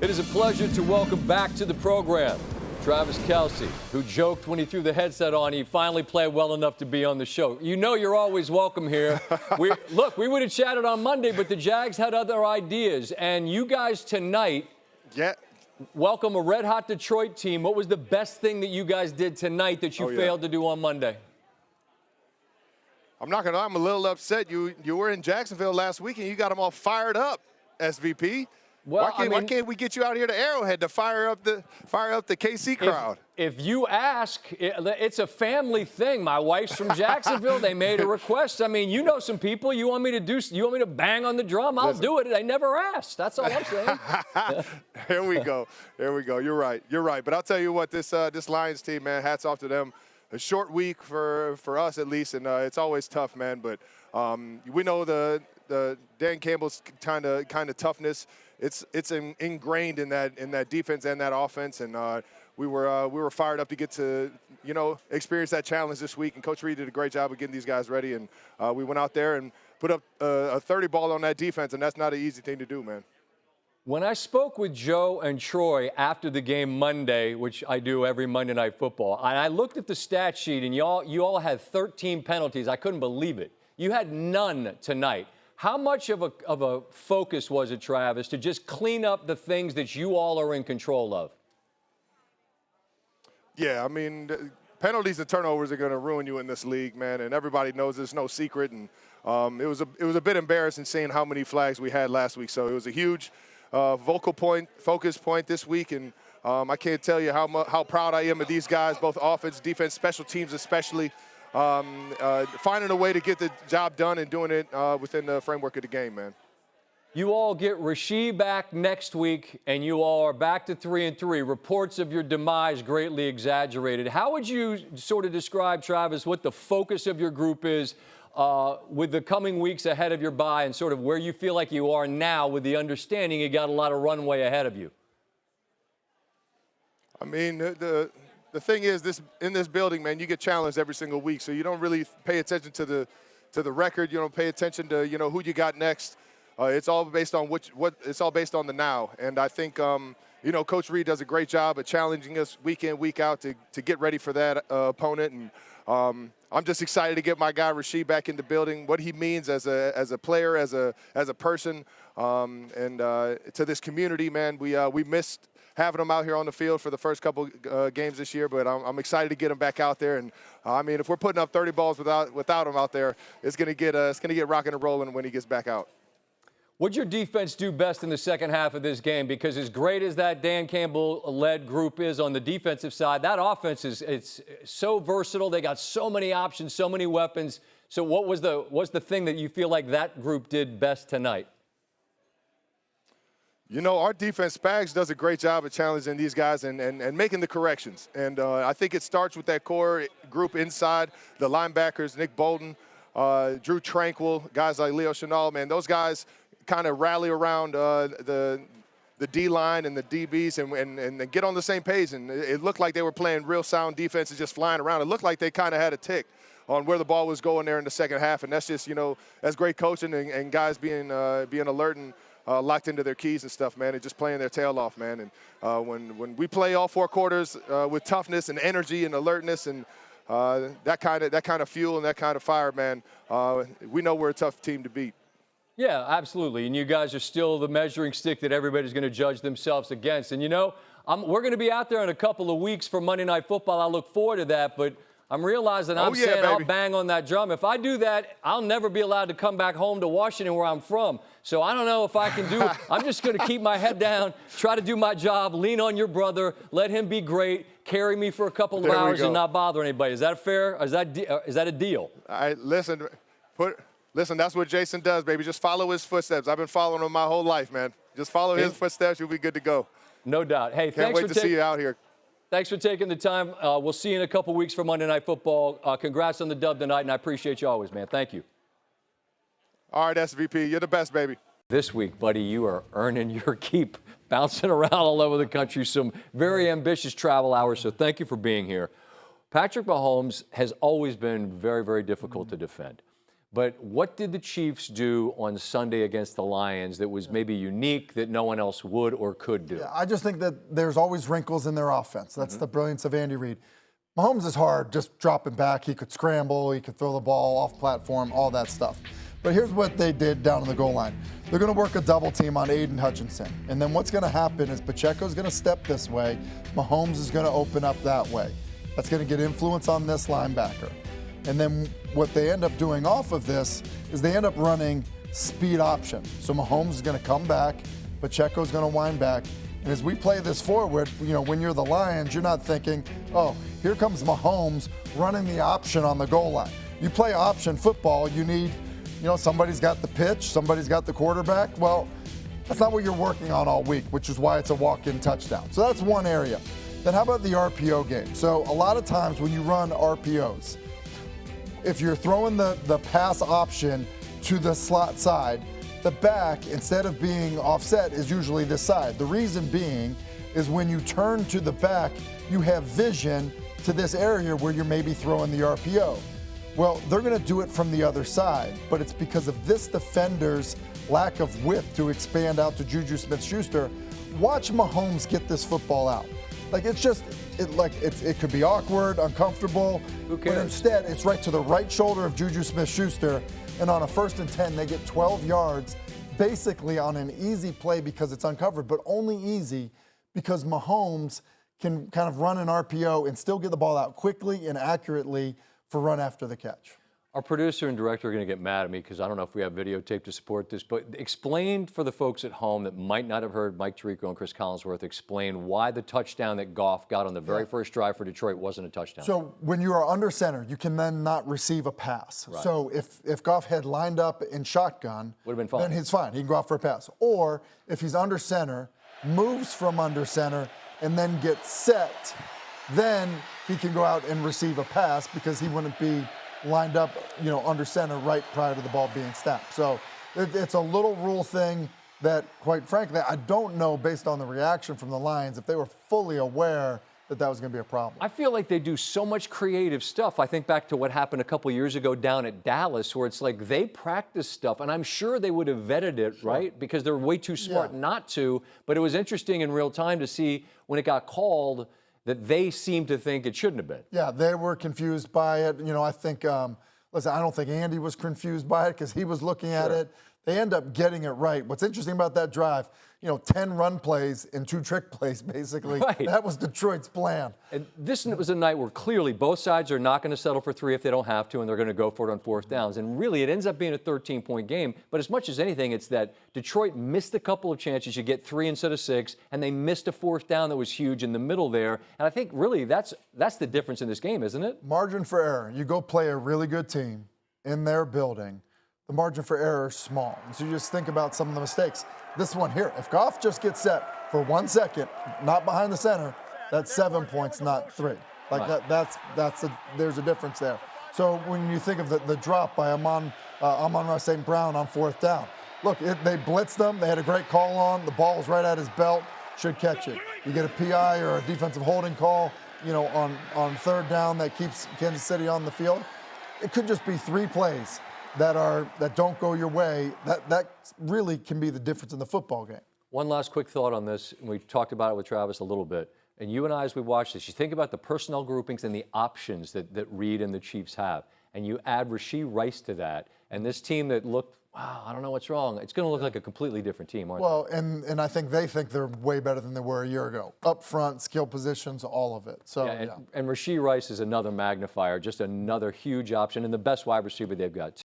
It is a pleasure to welcome back to the program Travis Kelce, who joked when he threw the headset on he finally played well enough to be on the show. You know you're always welcome here. We would have chatted on Monday, but the Jags had other ideas. And you guys tonight welcome a red-hot Detroit team. What was the best thing that you guys did tonight that you failed to do on Monday? I'm not going to lie, I'm a little upset. You were in Jacksonville last week, and you got them all fired up, SVP. Well, why can't we get you out here to Arrowhead to fire up the KC crowd? If you ask, it's a family thing. My wife's from Jacksonville. They made a request. I mean, you know some people. You want me to bang on the drum? I'll do it. They never asked. That's all I'm saying. Here we go. You're right. But I'll tell you what, this Lions team, man, hats off to them. A short week for us at least, and it's always tough, man. But we know the Dan Campbell's kind of toughness. It's ingrained in that defense and that offense, and we were fired up to get to experience that challenge this week. And Coach Reed did a great job of getting these guys ready, and we went out there and put up a 30 ball on that defense, and that's not an easy thing to do, man. When I spoke with Joe and Troy after the game Monday, which I do every Monday Night Football, and I looked at the stat sheet, and you all had 13 penalties. I couldn't believe it. You had none tonight. How much of a focus was it, Travis, to just clean up the things that you all are in control of? Yeah, I mean, penalties and turnovers are going to ruin you in this league, man, and everybody knows it's no secret. And it was a bit embarrassing seeing how many flags we had last week. So it was a huge focus point this week, and I can't tell you how proud I am of these guys, both offense, defense, special teams especially. Finding a way to get the job done and doing it within the framework of the game, man. You all get Rashee back next week, and you all are back to 3-3. Reports of your demise greatly exaggerated. How would you sort of describe, Travis, what the focus of your group is with the coming weeks ahead of your bye, and sort of where you feel like you are now with the understanding you got a lot of runway ahead of you? I mean, the thing is, in this building, man, you get challenged every single week, so you don't really pay attention to the record. You don't pay attention to who you got next. It's all based on it's all based on the now. And I think Coach Reed does a great job of challenging us week in, week out to get ready for that opponent. And I'm just excited to get my guy Rashee back in the building. What he means as a player, as a person, and to this community, man. We missed having him out here on the field for the first couple games this year, but I'm excited to get him back out there. And I mean, if we're putting up 30 balls without him out there, it's gonna get rocking and rolling when he gets back out. What'd your defense do best in the second half of this game? Because as great as that Dan Campbell-led group is on the defensive side, that offense it's so versatile. They got so many options, so many weapons. So what's the thing that you feel like that group did best tonight? Our defense, Spags, does a great job of challenging these guys and making the corrections. And I think it starts with that core group inside, the linebackers, Nick Bolton, Drew Tranquil, guys like Leo Chenal, man. Those guys kind of rally around the D-line and the DBs and get on the same page. And it looked like they were playing real sound defense and just flying around. It looked like they kind of had a tick on where the ball was going there in the second half. And that's just, that's great coaching and guys being alert and locked into their keys and stuff, man, and just playing their tail off, man. And when we play all four quarters with toughness and energy and alertness and that kind of fuel and that kind of fire, man, we know we're a tough team to beat. Yeah, absolutely. And you guys are still the measuring stick that everybody's going to judge themselves against. And, we're going to be out there in a couple of weeks for Monday Night Football. I look forward to that. But I'm realizing saying I'll bang on that drum. If I do that, I'll never be allowed to come back home to Washington where I'm from. So I don't know if I can do it. I'm just going to keep my head down, try to do my job, lean on your brother, let him be great, carry me for a couple of hours and not bother anybody. Is that fair? Is that a deal? All right, listen, that's what Jason does, baby. Just follow his footsteps. I've been following him my whole life, man. Just follow his footsteps. You'll be good to go. No doubt. Hey, can't wait to see you out here. Thanks for taking the time. We'll see you in a couple weeks for Monday Night Football. Congrats on the dub tonight, and I appreciate you always, man. Thank you. All right, SVP. You're the best, baby. This week, buddy, you are earning your keep, bouncing around all over the country. Some very ambitious travel hours, so thank you for being here. Patrick Mahomes has always been very, very difficult to defend. But what did the Chiefs do on Sunday against the Lions that was maybe unique that no one else would or could do? Yeah, I just think that there's always wrinkles in their offense. That's the brilliance of Andy Reid. Mahomes is hard, just dropping back. He could scramble, he could throw the ball off platform, all that stuff. But here's what they did down on the goal line. They're going to work a double team on Aiden Hutchinson. And then what's going to happen is Pacheco's going to step this way. Mahomes is going to open up that way. That's going to get influence on this linebacker. And then what they end up doing off of this is they end up running speed option. So Mahomes is going to come back, Pacheco's going to wind back. And as we play this forward, when you're the Lions, you're not thinking, oh, here comes Mahomes running the option on the goal line. You play option football, you need, somebody's got the pitch, somebody's got the quarterback. Well, that's not what you're working on all week, which is why it's a walk-in touchdown. So that's one area. Then how about the RPO game? So a lot of times when you run RPOs, if you're throwing the pass option to the slot side, the back, instead of being offset, is usually this side. The reason being is when you turn to the back, you have vision to this area where you're maybe throwing the RPO. Well, they're going to do it from the other side, but it's because of this defender's lack of width to expand out to Juju Smith-Schuster. Watch Mahomes get this football out. It could be awkward, uncomfortable. Who cares? But instead, it's right to the right shoulder of Juju Smith-Schuster, and on a 1st and 10, they get 12 yards, basically on an easy play because it's uncovered, but only easy because Mahomes can kind of run an RPO and still get the ball out quickly and accurately for run after the catch. Our producer and director are going to get mad at me because I don't know if we have videotape to support this, but explain for the folks at home that might not have heard Mike Tirico and Chris Collinsworth explain why the touchdown that Goff got on the very first drive for Detroit wasn't a touchdown. So when you are under center, you can then not receive a pass. Right. So if Goff had lined up in shotgun, would have been fine. Then he's fine. He can go out for a pass. Or if he's under center, moves from under center, and then gets set, then he can go out and receive a pass because he wouldn't be lined up, under center right prior to the ball being snapped. So it's a little rule thing that, quite frankly, I don't know, based on the reaction from the Lions, if they were fully aware that was going to be a problem. I feel like they do so much creative stuff. I think back to what happened a couple years ago down at Dallas, where it's like they practice stuff, and I'm sure they would have vetted it, right? Because they're way too smart not to. But it was interesting in real time to see when it got called that they seemed to think it shouldn't have been. Yeah, they were confused by it. I think, listen, I don't think Andy was confused by it because he was looking at it. They end up getting it right. What's interesting about that drive, 10 run plays and 2 trick plays, basically. Right. That was Detroit's plan. And this was a night where clearly both sides are not going to settle for 3 if they don't have to, and they're going to go for it on 4th downs. And really, it ends up being a 13-point game. But as much as anything, it's that Detroit missed a couple of chances. You get 3 instead of 6, and they missed a 4th down that was huge in the middle there. And I think really that's the difference in this game, isn't it? Margin for error. You go play a really good team in their building. The margin for error is small. And so you just think about some of the mistakes. This one here, if Goff just gets set for 1 second, not behind the center, that's 7 points, not 3. There's a difference there. So when you think of the drop by Amon-Ra St. Brown on 4th down, look, they blitzed them. They had a great call on. The ball was right at his belt. Should catch it. You get a PI or a defensive holding call, on 3rd down that keeps Kansas City on the field. It could just be 3 plays that don't go your way. That really can be the difference in the football game. One last quick thought on this, and we talked about it with Travis a little bit. And you and I, as we watch this, you think about the personnel groupings and the options that Reid and the Chiefs have, and you add Rashee Rice to that, and this team that looked, wow, I don't know what's wrong. It's going to look like a completely different team, aren't they? Well, and I think they're way better than they were a year ago. Up front, skill positions, all of it. So and Rashee Rice is another magnifier, just another huge option, and the best wide receiver they've got.